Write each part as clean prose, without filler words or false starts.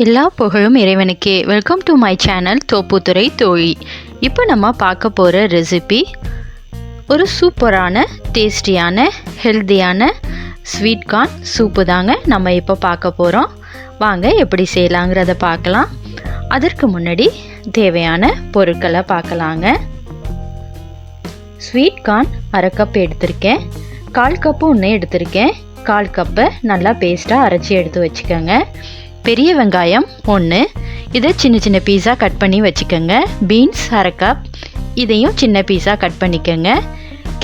எல்லா புகழும் இறைவனுக்கே. Welcome to my channel Thopputhurai தோழி. இப்போ நம்ம பார்க்க போகிற ரெசிபி ஒரு சூப்பரான டேஸ்டியான ஹெல்த்தியான ஸ்வீட் கார்ன் சூப்பு தாங்க நம்ம இப்போ பார்க்க போகிறோம். வாங்க எப்படி செய்யலாங்கிறத பார்க்கலாம். அதற்கு முன்னாடி தேவையான பொருட்களை பார்க்கலாங்க. ஸ்வீட் கார்ன் அரை கப் எடுத்திருக்கேன். 1/4 கப்பு ஒன்று எடுத்திருக்கேன். 1/4 கப்பை நல்லா பேஸ்ட்டாக அரைச்சி எடுத்து வச்சுக்கோங்க. பெரிய வெங்காயம் 1, இதை சின்ன சின்ன பீஸாக கட் பண்ணி வச்சுக்கோங்க. பீன்ஸ் அரை கப், இதையும் சின்ன பீஸாக கட் பண்ணிக்கோங்க.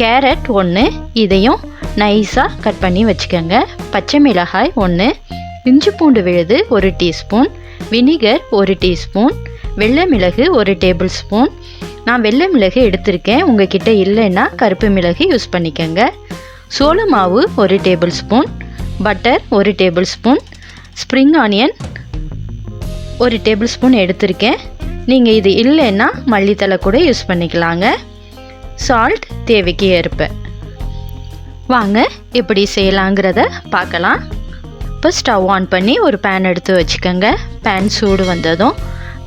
கேரட் 1, இதையும் நைஸாக கட் பண்ணி வச்சுக்கோங்க. பச்சை மிளகாய் 1, இஞ்சி பூண்டு விழுது 1 டீஸ்பூன், வினிகர் 1 டீஸ்பூன், வெள்ளை மிளகு 1 டேபிள் ஸ்பூன். நான் வெள்ளை மிளகு எடுத்திருக்கேன், உங்ககிட்ட இல்லைன்னா கருப்பு மிளகு யூஸ் பண்ணிக்கோங்க. சோள மாவு 1 table spoon, butter 1 table spoon, spring onion 1 table spoon எடுத்திருக்கேன். நீங்கள் இது இல்லைன்னா மல்லித்தலை கூட யூஸ் பண்ணிக்கலாங்க. சால்ட் தேவைக்கு ஏற்ப. வாங்க எப்படி செய்யலாங்கிறத பார்க்கலாம். இப்போ ஸ்டவ் ஆன் பண்ணி ஒரு பேன் எடுத்து வச்சுக்கோங்க. பேன் சூடு வந்ததும்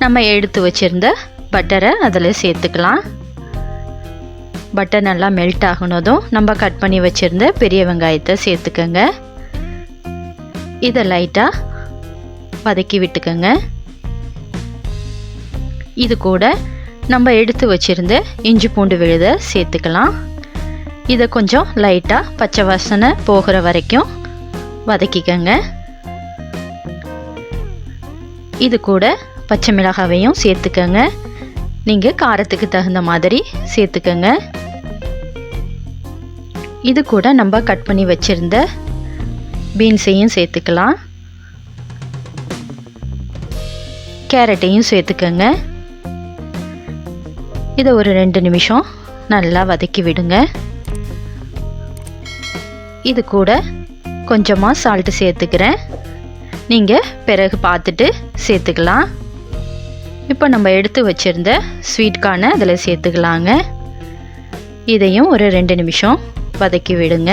நம்ம எடுத்து வச்சுருந்த பட்டரை அதில் சேர்த்துக்கலாம். பட்டர் நல்லா மெல்ட் ஆகுனதும் நம்ம கட் பண்ணி வச்சுருந்த பெரிய வெங்காயத்தை சேர்த்துக்கோங்க. இதை லைட்டாக வதக்கி விட்டுக்கோங்க. இது கூட நம்ம எடுத்து வச்சுருந்த இஞ்சி பூண்டு விழுதை சேர்த்துக்கலாம். இதை கொஞ்சம் லைட்டாக பச்சை வாசனை போகிற வரைக்கும் வதக்கிக்கோங்க. இது கூட பச்சை மிளகாவையும் சேர்த்துக்கோங்க. நீங்கள் காரத்துக்கு தகுந்த மாதிரி சேர்த்துக்கோங்க. இது கூட நம்ம கட் பண்ணி வச்சுருந்த பீன்ஸையும் சேர்த்துக்கலாம். கேரட்டையும் சேர்த்துக்கோங்க. இதை ஒரு 2 நிமிஷம் நல்லா வதக்கி விடுங்க. இது கூட கொஞ்சமாக சால்ட்டு சேர்த்துக்கிறேன். நீங்கள் பிறகு பார்த்துட்டு சேர்த்துக்கலாம். இப்போ நம்ம எடுத்து வச்சுருந்த ஸ்வீட் கார்னை அதில் சேர்த்துக்கலாங்க. இதையும் ஒரு 2 நிமிஷம் வதக்கி விடுங்க.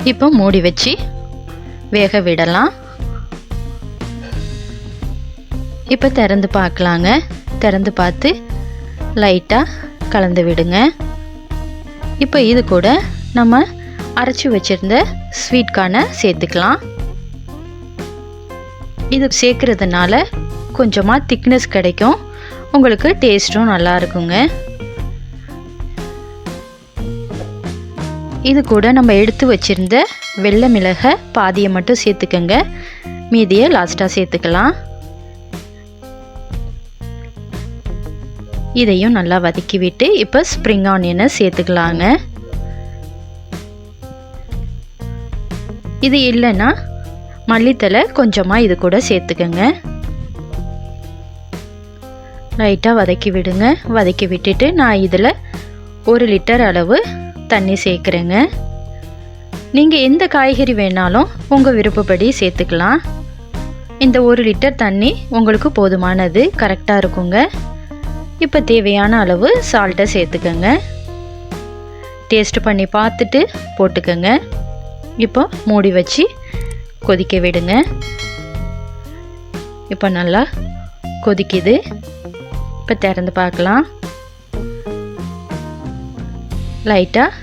இப்போ மூடி வச்சு வேக விடலாம். இப்போ திறந்து பார்க்கலாங்க. திறந்து பார்த்து லைட்டாக கலந்து விடுங்க. இப்போ இது கூட நம்ம அரைச்சி வச்சுருந்த ஸ்வீட் கார்னை சேர்த்துக்கலாம். இது சேர்க்குறதுனால கொஞ்சமாக திக்னஸ் கிடைக்கும், உங்களுக்கு டேஸ்ட்டும் நல்லா இருக்குங்க. இது கூட நம்ம எடுத்து வச்சுருந்த வெள்ளை மிளகை பாதியை மட்டும் சேர்த்துக்கோங்க. மீதியை லாஸ்ட்டாக சேர்த்துக்கலாம். இதையும் நல்லா வதக்கி விட்டு இப்போ ஸ்ப்ரிங் ஆனியனை சேர்த்துக்கலாங்க. இது இல்லைன்னா மல்லித்தலை கொஞ்சமாக இது கூட சேர்த்துக்கோங்க. லைட்டாக வதக்கி விடுங்க. வதக்கி விட்டுட்டு நான் இதில் 1 லிட்டர் அளவு தண்ணி சேர்க்குறேங்க. நீங்கள் எந்த காய்கறி வேணாலும் உங்கள் விருப்பப்படி சேர்த்துக்கலாம். இந்த 1 லிட்டர் தண்ணி உங்களுக்கு போதுமானது, கரெக்டாக இருக்குங்க. இப்போ தேவையான அளவு சால்ட்டை சேர்த்துக்கோங்க. டேஸ்ட் பண்ணி பார்த்துட்டு போட்டுக்கோங்க. இப்போ மூடி வச்சு கொதிக்க விடுங்க. இப்போ நல்லா கொதிக்குது. இப்போ திறந்து பார்க்கலாம். லைட்டாக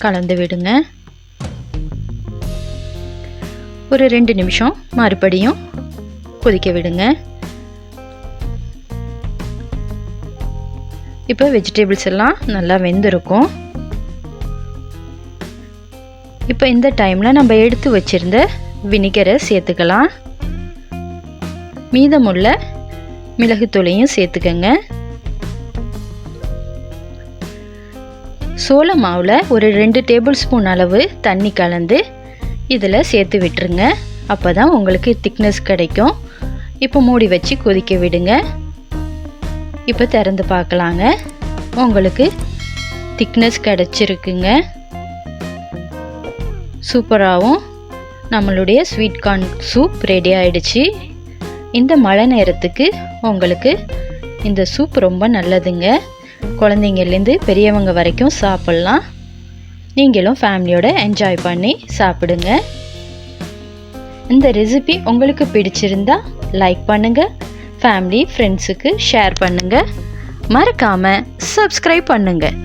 கலந்து விடுங்க. ஒரு 2 நிமிஷம் மறுபடியும் கொதிக்க விடுங்க. இப்போ வெஜிடபிள்ஸ் எல்லாம் நல்லா வெந்திருக்கும். இப்போ இந்த டைமில் நம்ம எடுத்து வச்சுருந்த வினிகரை சேர்த்துக்கலாம். மீதமுள்ள மிளகுத்தூளையும் சேர்த்துக்கோங்க. சோள மாவில் ஒரு 2 டேபிள் ஸ்பூன் அளவு தண்ணி கலந்து இதில் சேர்த்து விட்டுருங்க. அப்போ தான் உங்களுக்கு திக்னஸ் கிடைக்கும். இப்போ மூடி வச்சு கொதிக்க விடுங்க. இப்போ திறந்து பார்க்கலாங்க. உங்களுக்கு திக்னஸ் கிடச்சிருக்குங்க. சூப்பராகவும் நம்மளுடைய ஸ்வீட் கார்ன் சூப் ரெடி ஆகிடுச்சு. இந்த மழை நேரத்துக்கு உங்களுக்கு இந்த சூப் ரொம்ப நல்லதுங்க. குழந்தைங்கள்லேருந்து பெரியவங்க வரைக்கும் சாப்பிட்லாம். நீங்களும் ஃபேமிலியோட என்ஜாய் பண்ணி சாப்பிடுங்க. இந்த ரெசிபி உங்களுக்கு பிடிச்சிருந்தா லைக் பண்ணுங்கள், ஃபேமிலி ஃப்ரெண்ட்ஸுக்கு ஷேர் பண்ணுங்கள், மறக்காமல் சப்ஸ்கிரைப் பண்ணுங்கள்.